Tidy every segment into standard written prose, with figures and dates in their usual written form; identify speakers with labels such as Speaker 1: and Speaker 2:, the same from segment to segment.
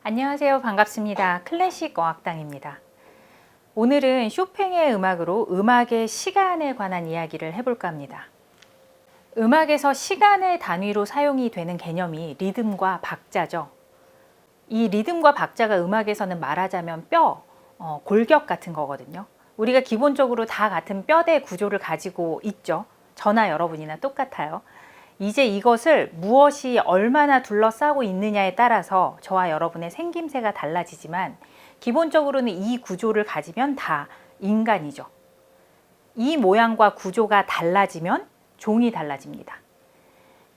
Speaker 1: 안녕하세요. 반갑습니다. 클래식 어학당입니다. 오늘은 쇼팽의 음악으로 음악의 시간에 관한 이야기를 해볼까 합니다. 음악에서 시간의 단위로 사용이 되는 개념이 리듬과 박자죠. 이 리듬과 박자가 음악에서는 말하자면 골격 같은 거거든요. 우리가 기본적으로 다 같은 뼈대 구조를 가지고 있죠. 저나 여러분이나 똑같아요. 이제 이것을 무엇이 얼마나 둘러싸고 있느냐에 따라서 저와 여러분의 생김새가 달라지지만 기본적으로는 이 구조를 가지면 다 인간이죠. 이 모양과 구조가 달라지면 종이 달라집니다.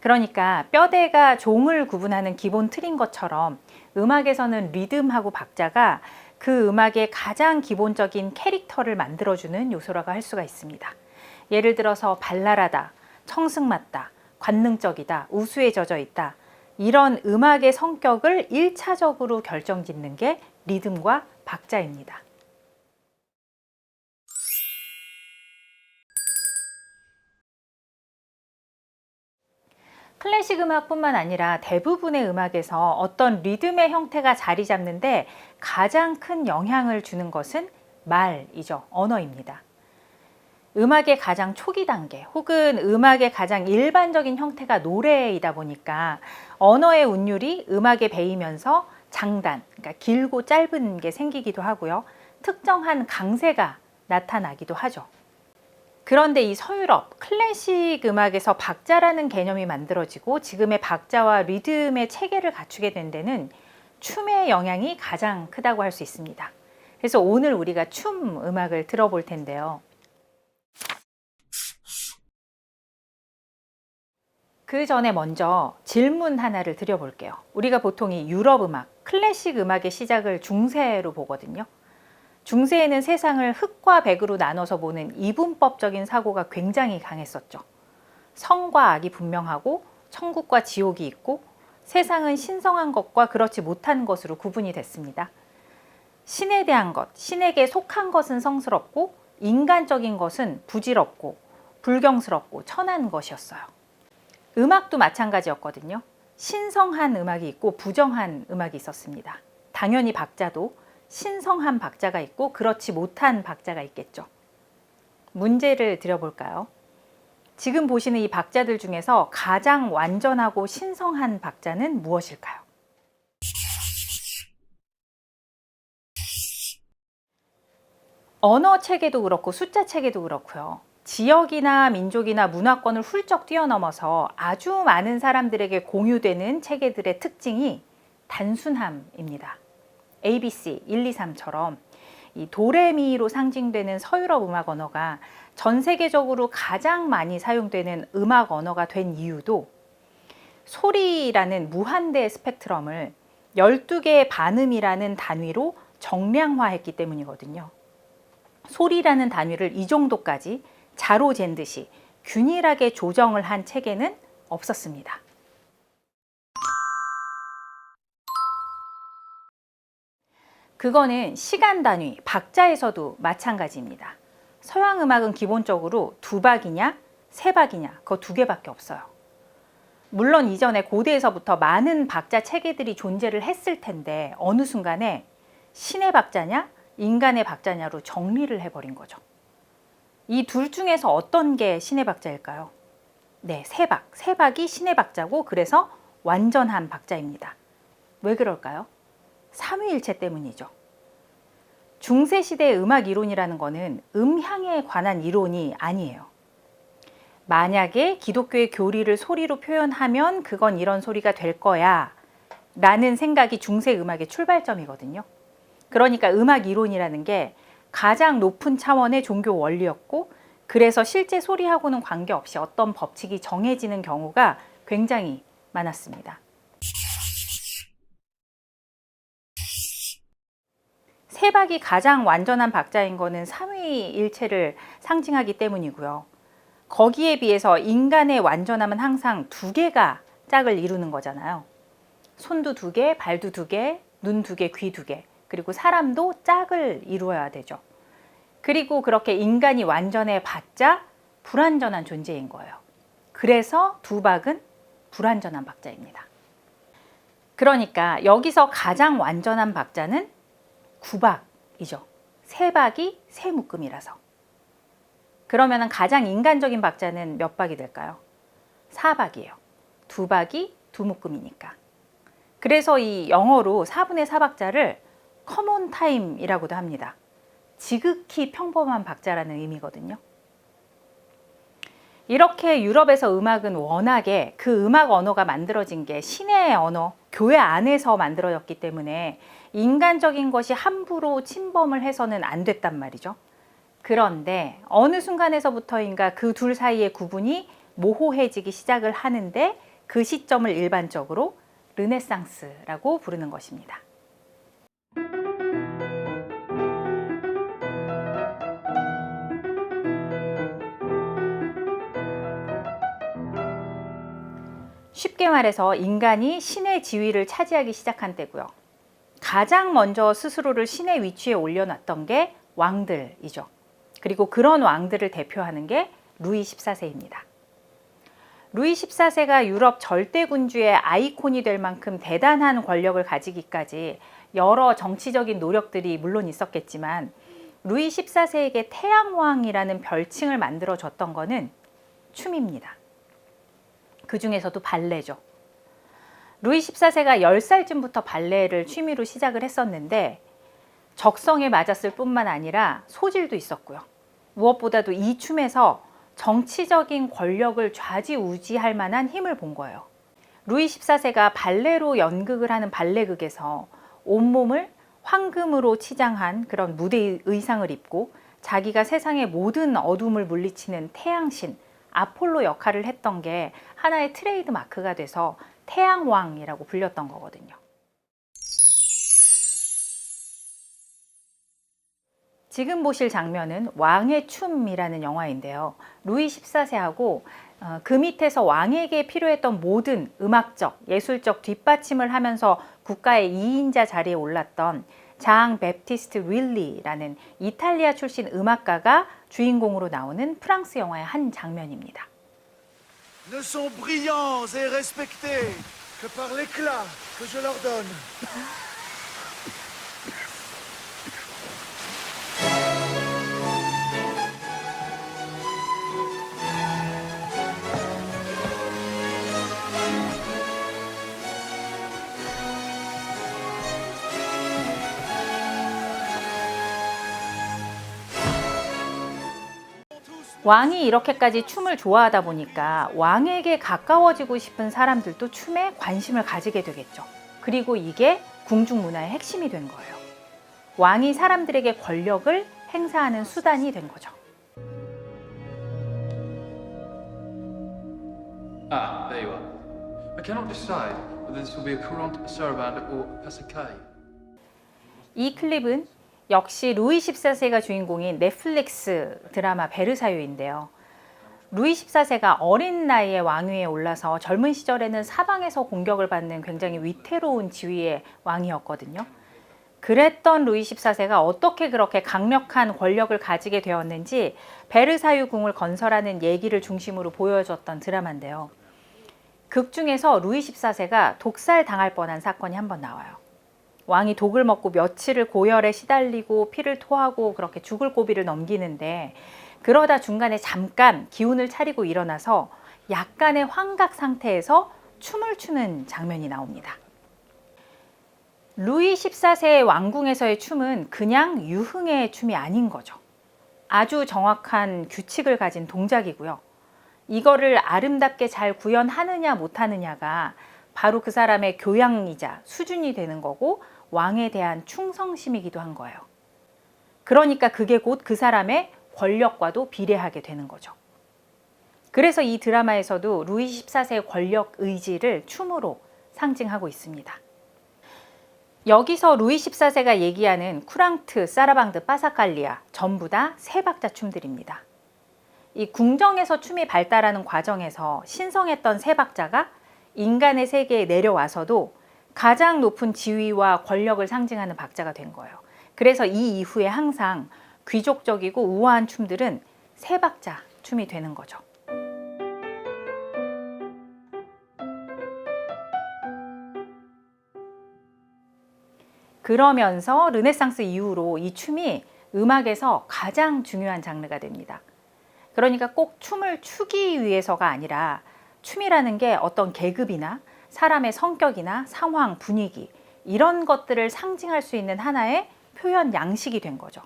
Speaker 1: 그러니까 뼈대가 종을 구분하는 기본 틀인 것처럼 음악에서는 리듬하고 박자가 그 음악의 가장 기본적인 캐릭터를 만들어주는 요소라고 할 수가 있습니다. 예를 들어서 발랄하다, 청승맞다, 관능적이다, 우수에 젖어 있다. 이런 음악의 성격을 1차적으로 결정짓는 게 리듬과 박자입니다. 클래식 음악뿐만 아니라 대부분의 음악에서 어떤 리듬의 형태가 자리 잡는데 가장 큰 영향을 주는 것은 말이죠. 언어입니다. 음악의 가장 초기 단계 혹은 음악의 가장 일반적인 형태가 노래이다 보니까 언어의 운율이 음악에 배이면서 장단, 그러니까 길고 짧은 게 생기기도 하고요. 특정한 강세가 나타나기도 하죠. 그런데 이 서유럽 클래식 음악에서 박자라는 개념이 만들어지고 지금의 박자와 리듬의 체계를 갖추게 된 데는 춤의 영향이 가장 크다고 할 수 있습니다. 그래서 오늘 우리가 춤 음악을 들어볼 텐데요. 그 전에 먼저 질문 하나를 드려볼게요. 우리가 보통 이 유럽 음악, 클래식 음악의 시작을 중세로 보거든요. 중세에는 세상을 흑과 백으로 나눠서 보는 이분법적인 사고가 굉장히 강했었죠. 선과 악이 분명하고 천국과 지옥이 있고 세상은 신성한 것과 그렇지 못한 것으로 구분이 됐습니다. 신에 대한 것, 신에게 속한 것은 성스럽고 인간적인 것은 부질없고 불경스럽고 천한 것이었어요. 음악도 마찬가지였거든요. 신성한 음악이 있고 부정한 음악이 있었습니다. 당연히 박자도 신성한 박자가 있고 그렇지 못한 박자가 있겠죠. 문제를 드려볼까요? 지금 보시는 이 박자들 중에서 가장 완전하고 신성한 박자는 무엇일까요? 언어 체계도 그렇고 숫자 체계도 그렇고요. 지역이나 민족이나 문화권을 훌쩍 뛰어넘어서 아주 많은 사람들에게 공유되는 체계들의 특징이 단순함입니다. ABC 1, 2, 3처럼 이 도레미로 상징되는 서유럽 음악 언어가 전 세계적으로 가장 많이 사용되는 음악 언어가 된 이유도 소리라는 무한대의 스펙트럼을 12개의 반음이라는 단위로 정량화했기 때문이거든요. 소리라는 단위를 이 정도까지 자로 잰 듯이 균일하게 조정을 한 체계는 없었습니다. 그거는 시간 단위, 박자에서도 마찬가지입니다. 서양 음악은 기본적으로 2박이냐, 3박이냐, 그거 2개밖에 없어요. 물론 이전에 고대에서부터 많은 박자 체계들이 존재를 했을 텐데 어느 순간에 신의 박자냐, 인간의 박자냐로 정리를 해버린 거죠. 이 둘 중에서 어떤 게 신의 박자일까요? 네, 3박. 3박이 신의 박자고 그래서 완전한 박자입니다. 왜 그럴까요? 삼위일체 때문이죠. 중세시대의 음악 이론이라는 거는 음향에 관한 이론이 아니에요. 만약에 기독교의 교리를 소리로 표현하면 그건 이런 소리가 될 거야 라는 생각이 중세 음악의 출발점이거든요. 그러니까 음악 이론이라는 게 가장 높은 차원의 종교 원리였고 그래서 실제 소리하고는 관계없이 어떤 법칙이 정해지는 경우가 굉장히 많았습니다. 3박이 가장 완전한 박자인 거는 삼위일체를 상징하기 때문이고요. 거기에 비해서 인간의 완전함은 항상 2개가 짝을 이루는 거잖아요. 손도 2개, 발도 2개, 눈 2개, 귀 2개. 그리고 사람도 짝을 이루어야 되죠. 그리고 그렇게 인간이 완전해 봤자 불완전한 존재인 거예요. 그래서 2박은 불완전한 박자입니다. 그러니까 여기서 가장 완전한 박자는 9박이죠. 3박이 3묶음이라서. 그러면 가장 인간적인 박자는 몇 박이 될까요? 4박이에요. 2박이 2묶음이니까. 그래서 이 영어로 4분의 4박자를 common time이라고도 합니다. 지극히 평범한 박자라는 의미거든요. 이렇게 유럽에서 음악은 워낙에 그 음악 언어가 만들어진 게 신의 언어, 교회 안에서 만들어졌기 때문에 인간적인 것이 함부로 침범을 해서는 안 됐단 말이죠. 그런데 어느 순간에서부터인가 그 둘 사이의 구분이 모호해지기 시작을 하는데 그 시점을 일반적으로 르네상스라고 부르는 것입니다. 쉽게 말해서 인간이 신의 지위를 차지하기 시작한 때고요. 가장 먼저 스스로를 신의 위치에 올려놨던 게 왕들이죠. 그리고 그런 왕들을 대표하는 게 루이 14세입니다. 루이 14세가 유럽 절대군주의 아이콘이 될 만큼 대단한 권력을 가지기까지 여러 정치적인 노력들이 물론 있었겠지만 루이 14세에게 태양왕이라는 별칭을 만들어줬던 거는 춤입니다. 그 중에서도 발레죠. 루이 14세가 10살쯤부터 발레를 취미로 시작을 했었는데 적성에 맞았을 뿐만 아니라 소질도 있었고요. 무엇보다도 이 춤에서 정치적인 권력을 좌지우지할 만한 힘을 본 거예요. 루이 14세가 발레로 연극을 하는 발레극에서 온몸을 황금으로 치장한 그런 무대 의상을 입고 자기가 세상의 모든 어둠을 물리치는 태양신 아폴로 역할을 했던 게 하나의 트레이드 마크가 돼서 태양왕이라고 불렸던 거거든요. 지금 보실 장면은 왕의 춤이라는 영화인데요. 루이 14세하고 그 밑에서 왕에게 필요했던 모든 음악적, 예술적 뒷받침을 하면서 국가의 2인자 자리에 올랐던 장 베프티스트 윌리라는 이탈리아 출신 음악가가 주인공으로 나오는 프랑스 영화의 한 장면입니다.
Speaker 2: Ne sont brillants et respectés que par l'éclat que je leur donne.
Speaker 1: 왕이 이렇게까지 춤을 좋아하다 보니까 왕에게 가까워지고 싶은 사람들도 춤에 관심을 가지게 되겠죠. 그리고 이게 궁중 문화의 핵심이 된 거예요. 왕이 사람들에게 권력을 행사하는 수단이 된 거죠.
Speaker 3: Ah, there you are. I cannot decide whether this will be a courante, sarabande or passacaille.
Speaker 1: 이 클립은 역시 루이 14세가 주인공인 넷플릭스 드라마 베르사유인데요. 루이 14세가 어린 나이에 왕위에 올라서 젊은 시절에는 사방에서 공격을 받는 굉장히 위태로운 지위의 왕이었거든요. 그랬던 루이 14세가 어떻게 그렇게 강력한 권력을 가지게 되었는지 베르사유 궁을 건설하는 얘기를 중심으로 보여줬던 드라마인데요. 극 중에서 루이 14세가 독살 당할 뻔한 사건이 한 번 나와요. 왕이 독을 먹고 며칠을 고열에 시달리고 피를 토하고 그렇게 죽을 고비를 넘기는데 그러다 중간에 잠깐 기운을 차리고 일어나서 약간의 환각 상태에서 춤을 추는 장면이 나옵니다. 루이 14세의 왕궁에서의 춤은 그냥 유흥의 춤이 아닌 거죠. 아주 정확한 규칙을 가진 동작이고요. 이거를 아름답게 잘 구현하느냐 못하느냐가 바로 그 사람의 교양이자 수준이 되는 거고 왕에 대한 충성심이기도 한 거예요. 그러니까 그게 곧 그 사람의 권력과도 비례하게 되는 거죠. 그래서 이 드라마에서도 루이 14세의 권력 의지를 춤으로 상징하고 있습니다. 여기서 루이 14세가 얘기하는 쿠랑트, 사라방드, 파사칼리아 전부 다 세 박자 춤들입니다. 이 궁정에서 춤이 발달하는 과정에서 신성했던 세 박자가 인간의 세계에 내려와서도 가장 높은 지위와 권력을 상징하는 박자가 된 거예요. 그래서 이 이후에 항상 귀족적이고 우아한 춤들은 세 박자 춤이 되는 거죠. 그러면서 르네상스 이후로 이 춤이 음악에서 가장 중요한 장르가 됩니다. 그러니까 꼭 춤을 추기 위해서가 아니라 춤이라는 게 어떤 계급이나 사람의 성격이나 상황, 분위기 이런 것들을 상징할 수 있는 하나의 표현 양식이 된 거죠.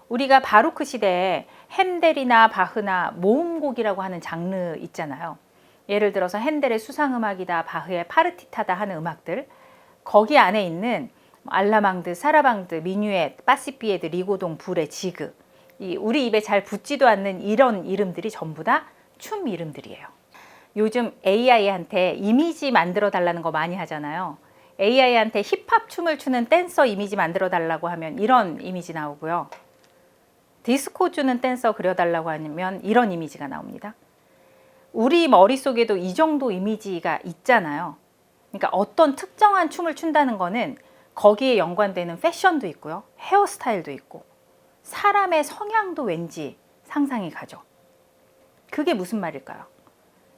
Speaker 1: 우리가 바로크 시대에 핸델이나 바흐나 모음곡이라고 하는 장르 있잖아요. 예를 들어서 핸델의 수상음악이다, 바흐의 파르티타다 하는 음악들, 거기 안에 있는 알라망드, 사라방드, 미뉴엣, 파시피에드, 리고동, 부레, 지그, 우리 입에 잘 붙지도 않는 이런 이름들이 전부 다 춤 이름들이에요. 요즘 AI한테 이미지 만들어 달라는 거 많이 하잖아요. AI한테 힙합 춤을 추는 댄서 이미지 만들어 달라고 하면 이런 이미지 나오고요. 디스코 추는 댄서 그려달라고 하면 이런 이미지가 나옵니다. 우리 머릿속에도 이 정도 이미지가 있잖아요. 그러니까 어떤 특정한 춤을 춘다는 거는 거기에 연관되는 패션도 있고요. 헤어스타일도 있고 사람의 성향도 왠지 상상이 가죠. 그게 무슨 말일까요?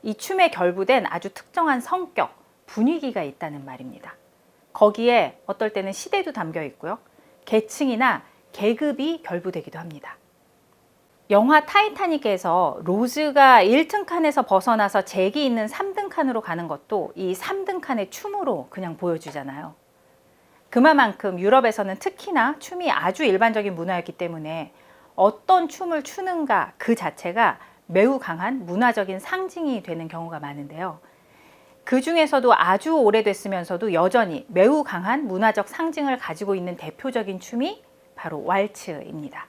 Speaker 1: 이 춤에 결부된 아주 특정한 성격, 분위기가 있다는 말입니다. 거기에 어떨 때는 시대도 담겨 있고요. 계층이나 계급이 결부되기도 합니다. 영화 타이타닉에서 로즈가 1등 칸에서 벗어나서 잭이 있는 3등 칸으로 가는 것도 이 3등 칸의 춤으로 그냥 보여주잖아요. 그만큼 유럽에서는 특히나 춤이 아주 일반적인 문화였기 때문에 어떤 춤을 추는가 그 자체가 매우 강한 문화적인 상징이 되는 경우가 많은데요. 그 중에서도 아주 오래됐으면서도 여전히 매우 강한 문화적 상징을 가지고 있는 대표적인 춤이 바로 왈츠입니다.